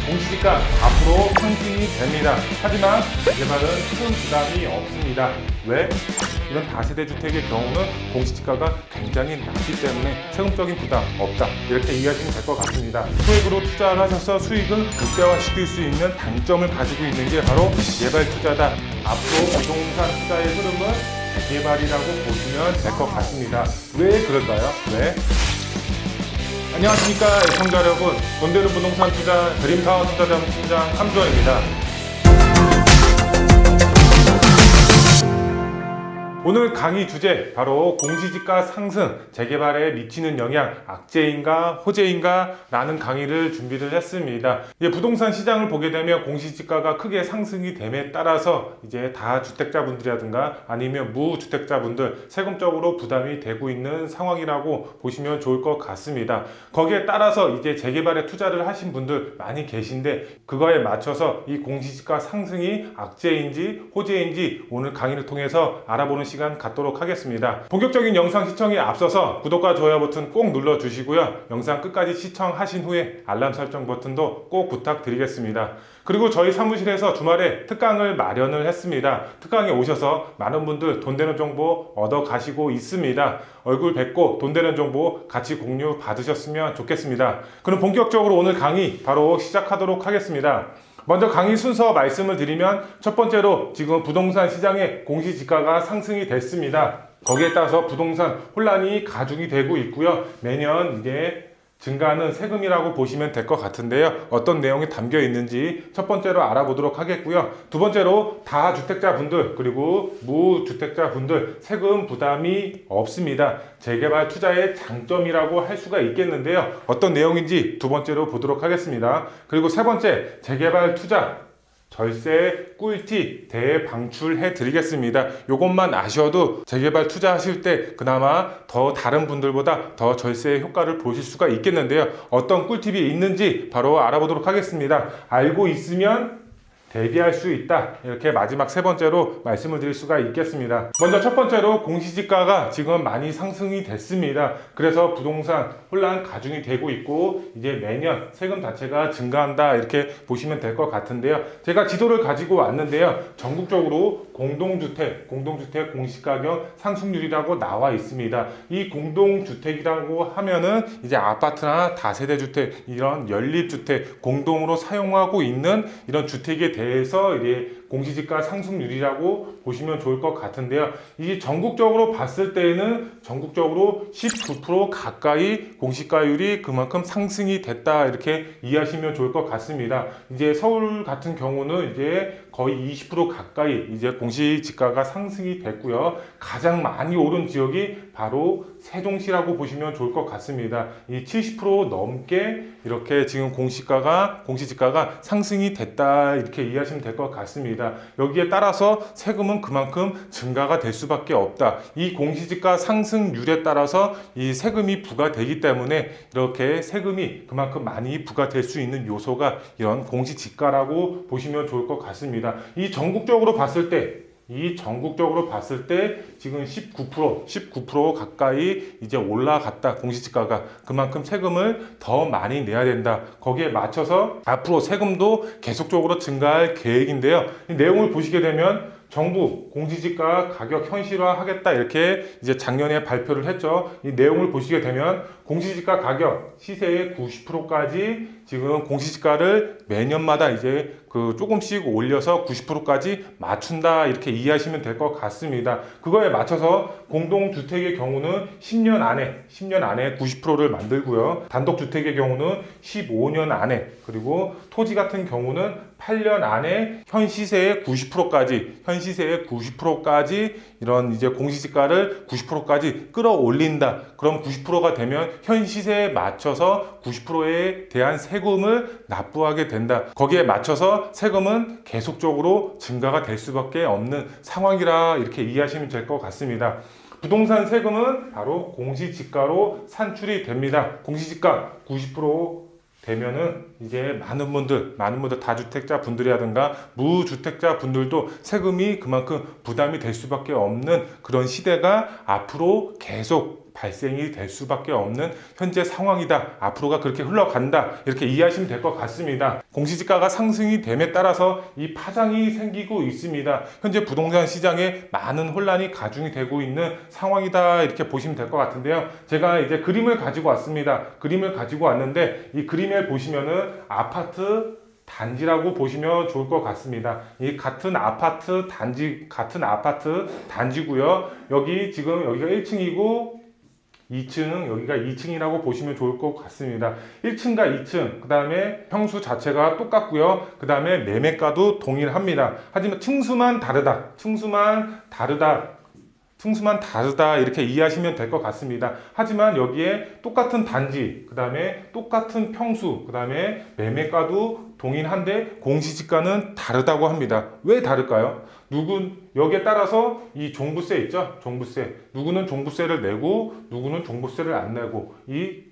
공시지가 앞으로 상승이 됩니다. 하지만 재개발은 큰 부담이 없습니다. 왜? 이런 다세대 주택의 경우는 공시지가가 굉장히 낮기 때문에 세금적인 부담 없다. 이렇게 이해하시면 될 것 같습니다. 소액으로 투자를 하셔서 수익을 극대화시킬 수 있는 장점을 가지고 있는 게 바로 재개발 투자다. 앞으로 부동산 투자의 흐름은 재개발이라고 보시면 될 것 같습니다. 왜 그럴까요? 왜? 안녕하십니까 시청자 여러분, 돈 되는 부동산 투자 드림타운 투자자문 팀장 함조원입니다. 오늘 강의 주제 바로 공시지가 상승, 재개발에 미치는 영향, 악재인가 호재인가 라는 강의를 준비를 했습니다. 부동산 시장을 보게 되면 공시지가가 크게 상승이 됨에 따라서 이제 다주택자분들이라든가 아니면 무주택자분들 세금적으로 부담이 되고 있는 상황이라고 보시면 좋을 것 같습니다. 거기에 따라서 이제 재개발에 투자를 하신 분들 많이 계신데 그거에 맞춰서 이 공시지가 상승이 악재인지 호재인지 오늘 강의를 통해서 알아보는 시간 갖도록 하겠습니다. 본격적인 영상 시청에 앞서서 구독과 좋아요 버튼 꼭 눌러주시고요. 영상 끝까지 시청하신 후에 알람 설정 버튼도 꼭 부탁드리겠습니다. 그리고 저희 사무실에서 주말에 특강을 마련을 했습니다. 특강에 오셔서 많은 분들 돈 되는 정보 얻어 가시고 있습니다. 얼굴 뵙고 돈 되는 정보 같이 공유 받으셨으면 좋겠습니다. 그럼 본격적으로 오늘 강의 바로 시작하도록 하겠습니다. 먼저 강의 순서 말씀을 드리면 첫 번째로 지금 부동산 시장의 공시지가가 상승이 됐습니다. 거기에 따라서 부동산 혼란이 가중이 되고 있고요. 매년 이제 증가하는 세금이라고 보시면 될 것 같은데요. 어떤 내용이 담겨 있는지 첫 번째로 알아보도록 하겠고요. 두 번째로 다주택자분들 그리고 무주택자분들 세금 부담이 없습니다. 재개발 투자의 장점이라고 할 수가 있겠는데요. 어떤 내용인지 두 번째로 보도록 하겠습니다. 그리고 세 번째, 재개발 투자 절세 꿀팁 대방출해 드리겠습니다. 이것만 아셔도 재개발 투자하실 때 그나마 더 다른 분들보다 더 절세의 효과를 보실 수가 있겠는데요. 어떤 꿀팁이 있는지 바로 알아보도록 하겠습니다. 알고 있으면 대비할 수 있다. 이렇게 마지막 세 번째로 말씀을 드릴 수가 있겠습니다. 먼저 첫 번째로 공시지가가 지금 많이 상승이 됐습니다. 그래서 부동산 혼란 가중이 되고 있고 이제 매년 세금 자체가 증가한다 이렇게 보시면 될 것 같은데요. 제가 지도를 가지고 왔는데요. 전국적으로 공동주택 공시가격 상승률이라고 나와 있습니다. 이 공동주택이라고 하면은 이제 아파트나 다세대 주택 이런 연립주택 공동으로 사용하고 있는 이런 주택에 대해서 이제 공시지가 상승률이라고 보시면 좋을 것 같은데요. 이 전국적으로 봤을 때에는 전국적으로 19% 가까이 공시가율이 그만큼 상승이 됐다 이렇게 이해하시면 좋을 것 같습니다. 이제 서울 같은 경우는 이제 거의 20% 가까이 이제 공시지가가 상승이 됐고요. 가장 많이 오른 지역이 바로 세종시라고 보시면 좋을 것 같습니다. 이 70% 넘게 이렇게 지금 공시지가가 상승이 됐다 이렇게 이해하시면 될 것 같습니다. 여기에 따라서 세금은 그만큼 증가가 될 수밖에 없다. 이 공시지가 상승률에 따라서 이 세금이 부과되기 때문에 이렇게 세금이 그만큼 많이 부과될 수 있는 요소가 이런 공시지가라고 보시면 좋을 것 같습니다. 이 전국적으로 봤을 때 지금 19% 가까이 이제 올라갔다. 공시지가가 그만큼 세금을 더 많이 내야 된다. 거기에 맞춰서 앞으로 세금도 계속적으로 증가할 계획인데요. 이 내용을 보시게 되면 정부 공시지가 가격 현실화하겠다 이렇게 이제 작년에 발표를 했죠. 이 내용을 보시게 되면 공시지가 가격 시세의 90%까지 지금 공시지가를 매년마다 이제 조금씩 올려서 90%까지 맞춘다 이렇게 이해하시면 될 것 같습니다. 그거에 맞춰서 공동주택의 경우는 10년 안에 90%를 만들고요. 단독주택의 경우는 15년 안에, 그리고 토지 같은 경우는 8년 안에 현 시세의 90%까지 이런 이제 공시지가를 90%까지 끌어올린다. 그럼 90%가 되면 현 시세에 맞춰서 90%에 대한 세금을 납부하게 된다. 거기에 맞춰서 세금은 계속적으로 증가가 될 수밖에 없는 상황이라 이렇게 이해하시면 될 것 같습니다. 부동산 세금은 바로 공시지가로 산출이 됩니다. 공시지가 90% 되면은 이제 많은 분들 다주택자 분들이라든가 무주택자 분들도 세금이 그만큼 부담이 될 수밖에 없는 그런 시대가 앞으로 계속 발생이 될 수밖에 없는 현재 상황이다. 앞으로가 그렇게 흘러간다. 이렇게 이해하시면 될 것 같습니다. 공시지가가 상승이 됨에 따라서 이 파장이 생기고 있습니다. 현재 부동산 시장에 많은 혼란이 가중이 되고 있는 상황이다. 이렇게 보시면 될 것 같은데요. 제가 이제 그림을 가지고 왔습니다. 그림을 가지고 왔는데 이 그림에 보시면은 아파트 단지라고 보시면 좋을 것 같습니다. 이 같은 아파트 단지고요. 여기 지금 여기가 1층이고 2층, 여기가 2층이라고 보시면 좋을 것 같습니다. 1층과 2층, 그 다음에 평수 자체가 똑같고요. 그 다음에 매매가도 동일합니다. 하지만 층수만 다르다 이렇게 이해하시면 될 것 같습니다. 하지만 여기에 똑같은 단지, 그 다음에 똑같은 평수, 그 다음에 매매가도 동일한데 공시지가는 다르다고 합니다. 왜 다를까요? 여기에 따라서 이 종부세 있죠? 종부세. 누구는 종부세를 내고 누구는 종부세를 안 내고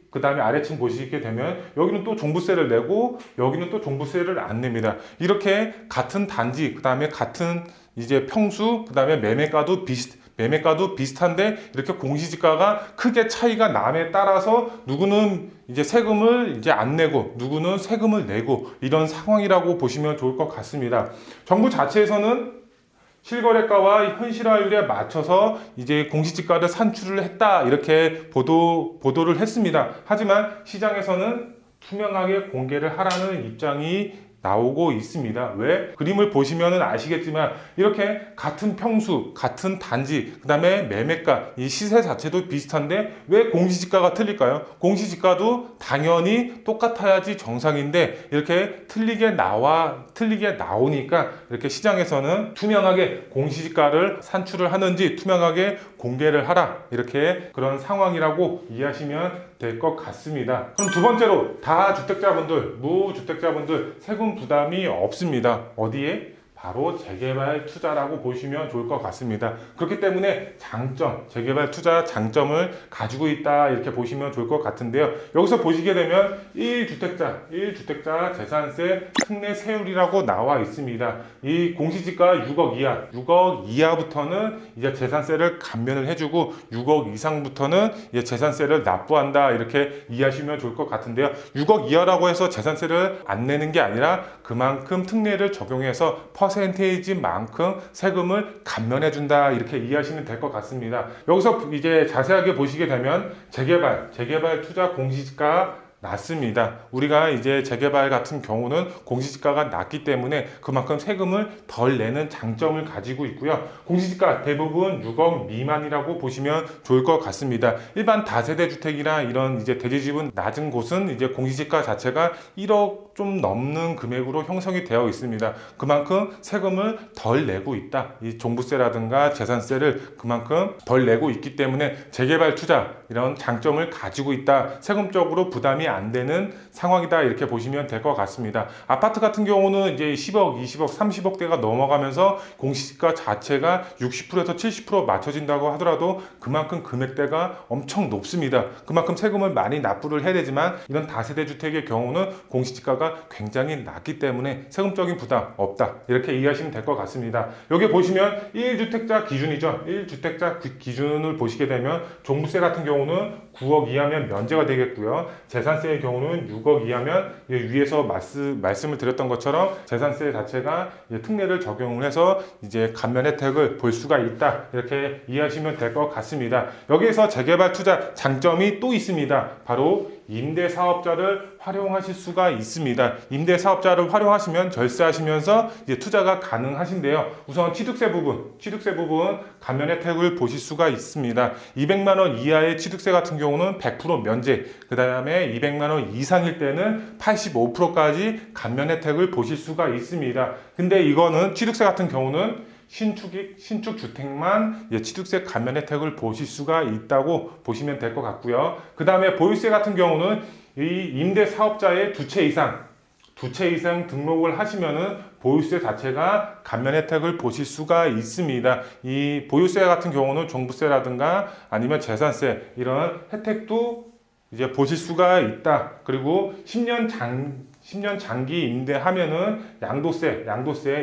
그 다음에 아래층 보시게 되면 여기는 또 종부세를 내고 여기는 또 종부세를 안 냅니다. 이렇게 같은 단지, 그 다음에 같은 이제 평수, 그 다음에 매매가도 비슷한데 이렇게 공시지가가 크게 차이가 남에 따라서 누구는 이제 세금을 이제 안 내고 누구는 세금을 내고 이런 상황이라고 보시면 좋을 것 같습니다. 정부 자체에서는 실거래가와 현실화율에 맞춰서 이제 공시지가를 산출을 했다 이렇게 보도를 했습니다. 하지만 시장에서는 투명하게 공개를 하라는 입장이 나오고 있습니다. 왜? 그림을 보시면 아시겠지만 이렇게 같은 평수, 같은 단지, 그 다음에 매매가, 이 시세 자체도 비슷한데 왜 공시지가가 틀릴까요? 공시지가도 당연히 똑같아야지 정상인데 이렇게 틀리게 나오니까 이렇게 시장에서는 투명하게 공시지가를 산출을 하는지 투명하게 공개를 하라 이렇게 그런 상황이라고 이해하시면 될 것 같습니다. 그럼 두 번째로 다주택자분들, 무주택자분들 세금 부담이 없습니다. 어디에? 바로 재개발 투자라고 보시면 좋을 것 같습니다. 그렇기 때문에 재개발 투자 장점을 가지고 있다 이렇게 보시면 좋을 것 같은데요. 여기서 보시게 되면 1주택자 재산세 특례 세율이라고 나와 있습니다. 이 공시지가 6억 이하부터는 이제 재산세를 감면을 해주고 6억 이상부터는 이제 재산세를 납부한다 이렇게 이해하시면 좋을 것 같은데요. 6억 이하라고 해서 재산세를 안 내는 게 아니라 그만큼 특례를 적용해서 퍼센테이지만큼 세금을 감면해준다 이렇게 이해하시면 될 것 같습니다. 여기서 이제 자세하게 보시게 되면 재개발 투자 공시지가 낮습니다. 우리가 이제 재개발 같은 경우는 공시지가가 낮기 때문에 그만큼 세금을 덜 내는 장점을 가지고 있고요. 공시지가 대부분 6억 미만이라고 보시면 좋을 것 같습니다. 일반 다세대 주택이나 이런 이제 대지집은 낮은 곳은 이제 공시지가 자체가 1억 좀 넘는 금액으로 형성이 되어 있습니다. 그만큼 세금을 덜 내고 있다. 이 종부세라든가 재산세를 그만큼 덜 내고 있기 때문에 재개발 투자 이런 장점을 가지고 있다. 세금적으로 부담이 안 되는 상황이다 이렇게 보시면 될 것 같습니다. 아파트 같은 경우는 이제 10억, 20억, 30억대가 넘어가면서 공시지가 자체가 60%에서 70% 맞춰진다고 하더라도 그만큼 금액대가 엄청 높습니다. 그만큼 세금을 많이 납부를 해야 되지만 이런 다세대 주택의 경우는 공시지가가 굉장히 낮기 때문에 세금적인 부담 없다 이렇게 이해하시면 될 것 같습니다. 여기 보시면 1주택자 기준이죠. 1주택자 기준을 보시게 되면 종부세 같은 경우는 9억 이하면 면제가 되겠고요. 재산세의 경우는 6억 이하면 위에서 말씀을 드렸던 것처럼 재산세 자체가 특례를 적용을 해서 이제 감면 혜택을 볼 수가 있다 이렇게 이해하시면 될 것 같습니다. 여기에서 재개발 투자 장점이 또 있습니다. 바로 임대사업자를 활용하실 수가 있습니다. 임대사업자를 활용하시면 절세하시면서 이제 투자가 가능하신데요. 우선 취득세 부분 감면 혜택을 보실 수가 있습니다. 200만 원 이하의 취득세 같은 경우는 100% 면제, 그 다음에 200만 원 이상일 때는 85%까지 감면 혜택을 보실 수가 있습니다. 근데 이거는 취득세 같은 경우는 신축 주택만 취득세 감면 혜택을 보실 수가 있다고 보시면 될 것 같고요. 그 다음에 보유세 같은 경우는 이 임대 사업자의 두 채 이상 등록을 하시면은 보유세 자체가 감면 혜택을 보실 수가 있습니다. 이 보유세 같은 경우는 종부세라든가 아니면 재산세 이런 혜택도 이제 보실 수가 있다. 그리고 10년 10년 장기 임대하면은 양도세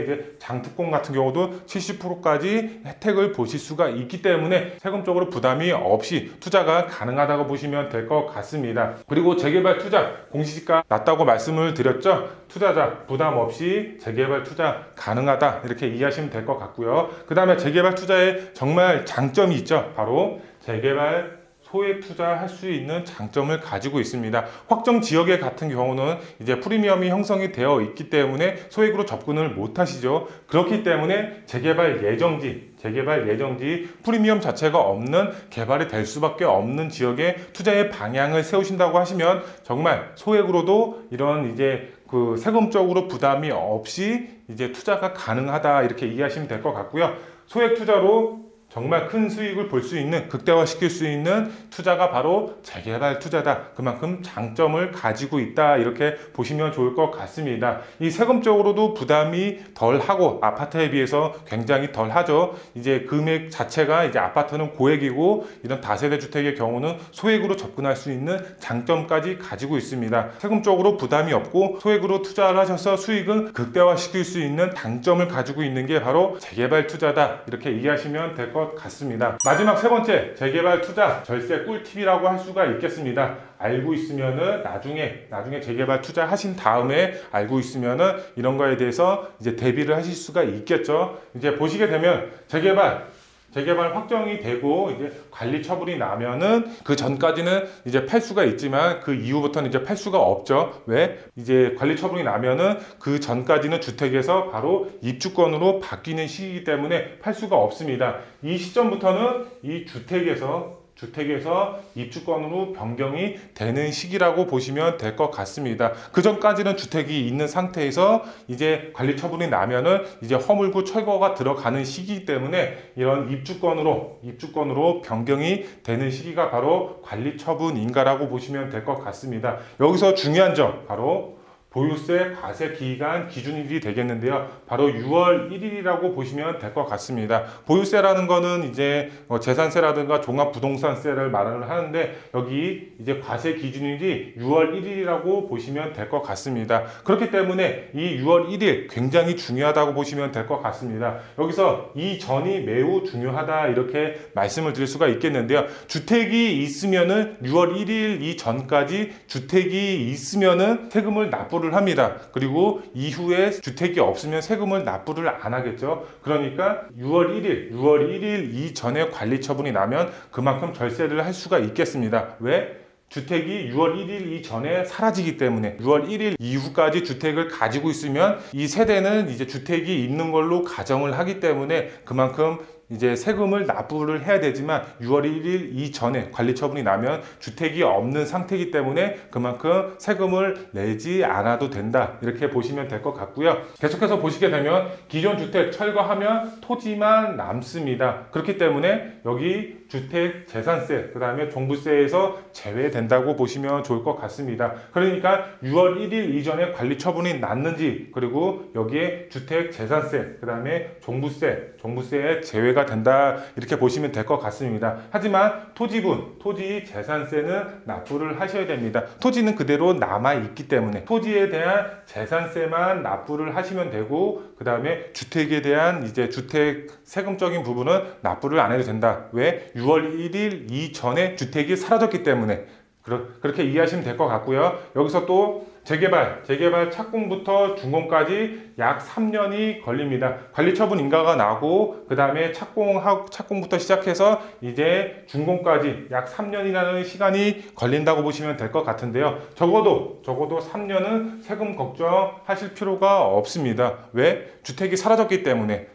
이제 장특공 같은 경우도 70%까지 혜택을 보실 수가 있기 때문에 세금적으로 부담이 없이 투자가 가능하다고 보시면 될 것 같습니다. 그리고 재개발 투자 공시지가 낮다고 말씀을 드렸죠. 투자자 부담 없이 재개발 투자 가능하다 이렇게 이해하시면 될 것 같고요. 그 다음에 재개발 투자에 정말 장점이 있죠. 바로 재개발 소액 투자할 수 있는 장점을 가지고 있습니다. 확정 지역에 같은 경우는 이제 프리미엄이 형성이 되어 있기 때문에 소액으로 접근을 못 하시죠. 그렇기 때문에 재개발 예정지 프리미엄 자체가 없는 개발이 될 수밖에 없는 지역에 투자의 방향을 세우신다고 하시면 정말 소액으로도 이런 이제 그 세금적으로 부담이 없이 이제 투자가 가능하다 이렇게 이해하시면 될 것 같고요. 소액 투자로 정말 큰 수익을 볼 수 있는, 극대화시킬 수 있는 투자가 바로 재개발 투자다. 그만큼 장점을 가지고 있다. 이렇게 보시면 좋을 것 같습니다. 이 세금적으로도 부담이 덜하고 아파트에 비해서 굉장히 덜하죠. 이제 금액 자체가 이제 아파트는 고액이고 이런 다세대 주택의 경우는 소액으로 접근할 수 있는 장점까지 가지고 있습니다. 세금적으로 부담이 없고 소액으로 투자를 하셔서 수익을 극대화시킬 수 있는 장점을 가지고 있는 게 바로 재개발 투자다. 이렇게 이해하시면 될 것 같습니다. 마지막 세 번째, 재개발 투자 절세 꿀팁이라고 할 수가 있겠습니다. 알고 있으면은 나중에 재개발 투자 하신 다음에 알고 있으면은 이런 거에 대해서 이제 대비를 하실 수가 있겠죠. 이제 보시게 되면 재개발 확정이 되고 이제 관리 처분이 나면은 그 전까지는 이제 팔 수가 있지만 그 이후부터는 이제 팔 수가 없죠. 왜? 이제 관리 처분이 나면은 그 전까지는 주택에서 바로 입주권으로 바뀌는 시기이기 때문에 팔 수가 없습니다. 이 시점부터는 이 주택에서 입주권으로 변경이 되는 시기라고 보시면 될 것 같습니다. 그 전까지는 주택이 있는 상태에서 이제 관리 처분이 나면은 이제 허물고 철거가 들어가는 시기이기 때문에 이런 입주권으로 변경이 되는 시기가 바로 관리 처분인가라고 보시면 될 것 같습니다. 여기서 중요한 점 바로 보유세 과세 기간 기준일이 되겠는데요. 바로 6월 1일이라고 보시면 될 것 같습니다. 보유세라는 거는 이제 재산세라든가 종합부동산세를 말을 하는데 여기 이제 과세 기준일이 6월 1일이라고 보시면 될 것 같습니다. 그렇기 때문에 이 6월 1일 굉장히 중요하다고 보시면 될 것 같습니다. 여기서 이 전이 매우 중요하다 이렇게 말씀을 드릴 수가 있겠는데요. 주택이 있으면은 6월 1일 이 전까지 주택이 있으면은 세금을 납부를 합니다. 그리고 이후에 주택이 없으면 세금을 납부를 안 하겠죠. 그러니까 6월 1일 이전에 관리 처분이 나면 그만큼 절세를 할 수가 있겠습니다. 왜? 주택이 6월 1일 이전에 사라지기 때문에 6월 1일 이후까지 주택을 가지고 있으면 이 세대는 이제 주택이 있는 걸로 가정을 하기 때문에 그만큼 이제 세금을 납부를 해야 되지만 6월 1일 이전에 관리 처분이 나면 주택이 없는 상태이기 때문에 그만큼 세금을 내지 않아도 된다 이렇게 보시면 될 것 같고요. 계속해서 보시게 되면 기존 주택 철거하면 토지만 남습니다. 그렇기 때문에 여기 주택 재산세 그 다음에 종부세에서 제외된다고 보시면 좋을 것 같습니다. 그러니까 6월 1일 이전에 관리 처분이 났는지 그리고 여기에 주택 재산세 그 다음에 종부세에 제외가 된다 이렇게 보시면 될 것 같습니다. 하지만 토지 재산세는 납부를 하셔야 됩니다. 토지는 그대로 남아 있기 때문에 토지에 대한 재산세만 납부를 하시면 되고 그 다음에 주택에 대한 이제 주택 세금적인 부분은 납부를 안 해도 된다. 왜? 6월 1일 이전에 주택이 사라졌기 때문에 그렇게 이해하시면 될 것 같고요. 여기서 또 재개발 착공부터 준공까지 약 3년이 걸립니다. 관리처분 인가가 나고 그 다음에 착공부터 시작해서 이제 준공까지 약 3년이라는 시간이 걸린다고 보시면 될 것 같은데요. 적어도 3년은 세금 걱정하실 필요가 없습니다. 왜? 주택이 사라졌기 때문에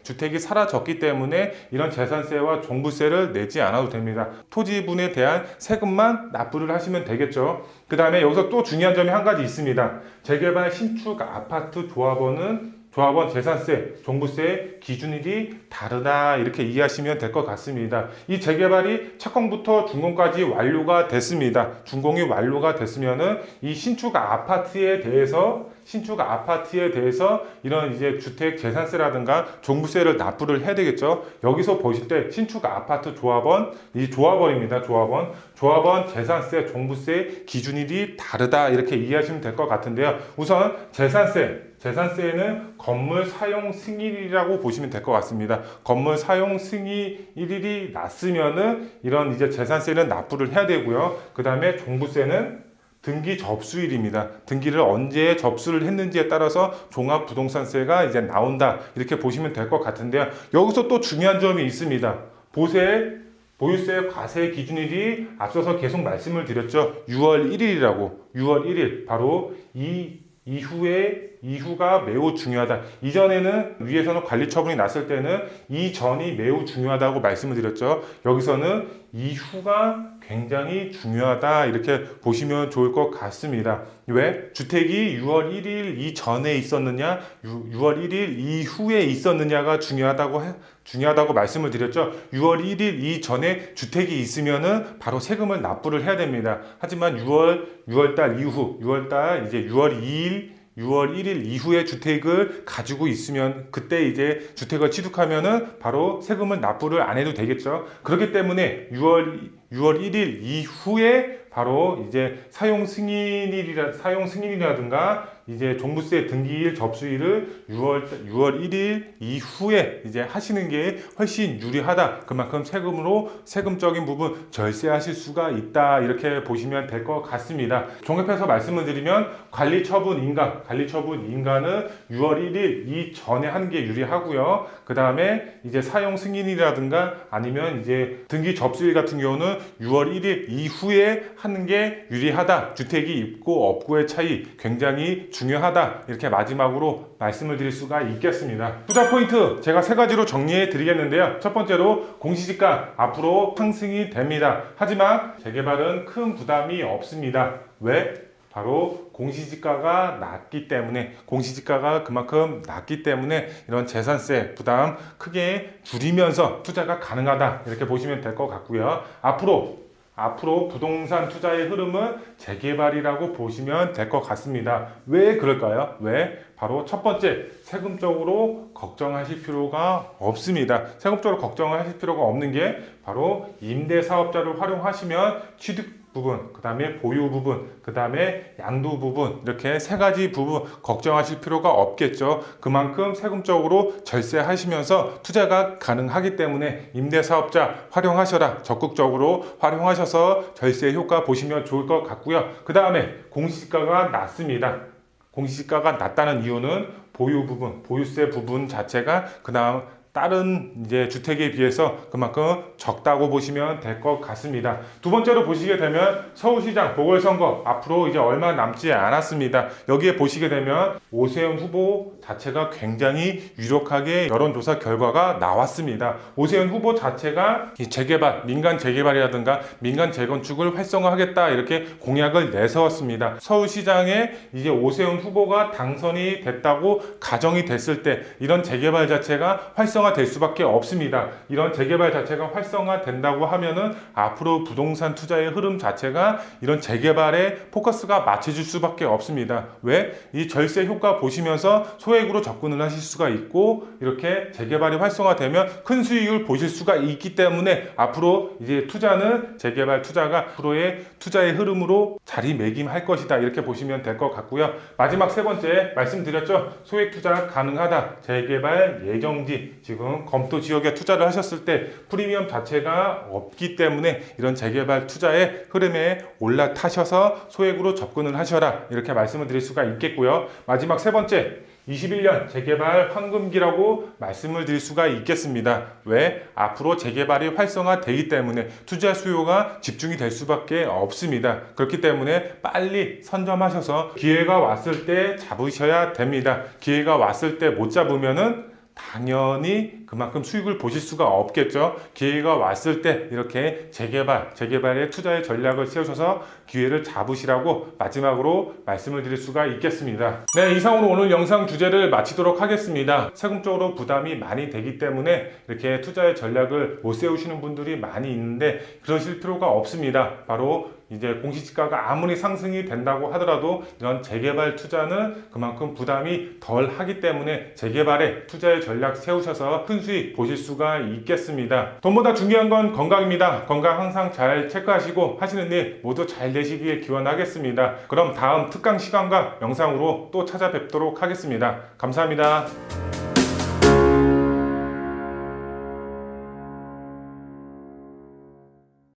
이런 재산세와 종부세를 내지 않아도 됩니다. 토지분에 대한 세금만 납부를 하시면 되겠죠. 그 다음에 여기서 또 중요한 점이 한 가지 있습니다. 재개발 신축 아파트 조합원 재산세, 종부세 기준일이 다르다 이렇게 이해하시면 될 것 같습니다. 이 재개발이 착공부터 준공까지 완료가 됐습니다. 준공이 완료가 됐으면은 이 신축 아파트에 대해서 신축 아파트에 대해서 이런 이제 주택 재산세라든가 종부세를 납부를 해야 되겠죠. 여기서 보실 때 신축 아파트 조합원, 이 조합원입니다. 조합원 재산세, 종부세 기준일이 다르다 이렇게 이해하시면 될 것 같은데요. 우선 재산세에는 건물 사용 승인일이라고 보시면 될 것 같습니다. 건물 사용 승인일이 났으면은 이런 이제 재산세는 납부를 해야 되고요. 그 다음에 종부세는 등기 접수일입니다. 등기를 언제 접수를 했는지에 따라서 종합부동산세가 이제 나온다 이렇게 보시면 될 것 같은데요. 여기서 또 중요한 점이 있습니다. 보유세 과세 기준일이 앞서서 계속 말씀을 드렸죠. 6월 1일이라고. 6월 1일 바로 이후가 매우 중요하다. 이전에는 위에서는 관리 처분이 났을 때는 이전이 매우 중요하다고 말씀을 드렸죠. 여기서는 이후가 굉장히 중요하다 이렇게 보시면 좋을 것 같습니다. 왜? 주택이 6월 1일 이전에 있었느냐 6월 1일 이후에 있었느냐가 중요하다고 말씀을 드렸죠. 6월 1일 이전에 주택이 있으면은 바로 세금을 납부를 해야 됩니다. 하지만 6월달 이후 6월달 이제 6월 1일 이후에 주택을 가지고 있으면 그때 이제 주택을 취득하면은 바로 세금을 납부를 안 해도 되겠죠. 그렇기 때문에 6월 1일 이후에 바로 이제 사용 승인이라든가 이제 종부세 등기일 접수일을 6월 1일 이후에 이제 하시는 게 훨씬 유리하다. 그만큼 세금적인 부분 절세하실 수가 있다. 이렇게 보시면 될 것 같습니다. 종합해서 말씀을 드리면 관리처분 인가는 6월 1일 이전에 하는 게 유리하고요. 그 다음에 이제 사용 승인이라든가 아니면 이제 등기 접수일 같은 경우는 6월 1일 이후에 하는 게 유리하다. 주택이 있고 없고의 차이 굉장히 중요하다. 이렇게 마지막으로 말씀을 드릴 수가 있겠습니다. 투자 포인트 제가 3가지로 정리해 드리겠는데요. 첫 번째로 공시지가 앞으로 상승이 됩니다. 하지만 재개발은 큰 부담이 없습니다. 왜? 바로 공시지가가 그만큼 낮기 때문에 이런 재산세 부담 크게 줄이면서 투자가 가능하다 이렇게 보시면 될 것 같고요. 앞으로 부동산 투자의 흐름은 재개발이라고 보시면 될 것 같습니다. 왜 그럴까요? 바로 첫 번째, 세금적으로 걱정하실 필요가 없습니다. 세금적으로 걱정을 하실 필요가 없는 게 바로 임대사업자를 활용하시면 취득 부분, 그 다음에 보유 부분, 그 다음에 양도 부분 이렇게 3가지 부분 걱정하실 필요가 없겠죠. 그만큼 세금적으로 절세하시면서 투자가 가능하기 때문에 임대사업자 활용하셔라. 적극적으로 활용하셔서 절세 효과 보시면 좋을 것 같고요. 그 다음에 공시지가가 낮습니다. 공시지가가 낮다는 이유는 보유세 부분 자체가 다른 이제 주택에 비해서 그만큼 적다고 보시면 될 것 같습니다. 두 번째로 보시게 되면 서울시장 보궐선거 앞으로 이제 얼마 남지 않았습니다. 여기에 보시게 되면 오세훈 후보 자체가 굉장히 유력하게 여론조사 결과가 나왔습니다. 오세훈 후보 자체가 이 민간 재개발이라든가 민간 재건축을 활성화하겠다 이렇게 공약을 내세웠습니다. 서울시장에 이제 오세훈 후보가 당선이 됐다고 가정이 됐을 때 이런 재개발 자체가 활성화될 수밖에 없습니다. 이런 재개발 자체가 활성화된다고 하면은 앞으로 부동산 투자의 흐름 자체가 이런 재개발에 포커스가 맞춰질 수밖에 없습니다. 왜? 이 절세 효과 보시면서 소액으로 접근을 하실 수가 있고 이렇게 재개발이 활성화되면 큰 수익을 보실 수가 있기 때문에 앞으로 이제 재개발 투자가 앞으로의 투자의 흐름으로 자리매김할 것이다. 이렇게 보시면 될 것 같고요. 마지막 3번째 말씀드렸죠. 소액 투자 가능하다. 재개발 예정지 지금 검토 지역에 투자를 하셨을 때 프리미엄 자체가 없기 때문에 이런 재개발 투자의 흐름에 올라타셔서 소액으로 접근을 하셔라. 이렇게 말씀을 드릴 수가 있겠고요. 마지막 3번째 21년 재개발 황금기라고 말씀을 드릴 수가 있겠습니다. 왜? 앞으로 재개발이 활성화되기 때문에 투자 수요가 집중이 될 수밖에 없습니다. 그렇기 때문에 빨리 선점하셔서 기회가 왔을 때 잡으셔야 됩니다. 기회가 왔을 때 못 잡으면은 당연히 그만큼 수익을 보실 수가 없겠죠. 기회가 왔을 때 이렇게 재개발에 투자의 전략을 세우셔서 기회를 잡으시라고 마지막으로 말씀을 드릴 수가 있겠습니다. 네, 이상으로 오늘 영상 주제를 마치도록 하겠습니다. 세금적으로 부담이 많이 되기 때문에 이렇게 투자의 전략을 못 세우시는 분들이 많이 있는데 그러실 필요가 없습니다. 바로 이제 공시지가가 아무리 상승이 된다고 하더라도 이런 재개발 투자는 그만큼 부담이 덜 하기 때문에 재개발에 투자의 전략 세우셔서 큰 수익 보실 수가 있겠습니다. 돈보다 중요한 건 건강입니다. 건강 항상 잘 체크하시고 하시는 일 모두 잘 되시길 기원하겠습니다. 그럼 다음 특강 시간과 영상으로 또 찾아뵙도록 하겠습니다. 감사합니다.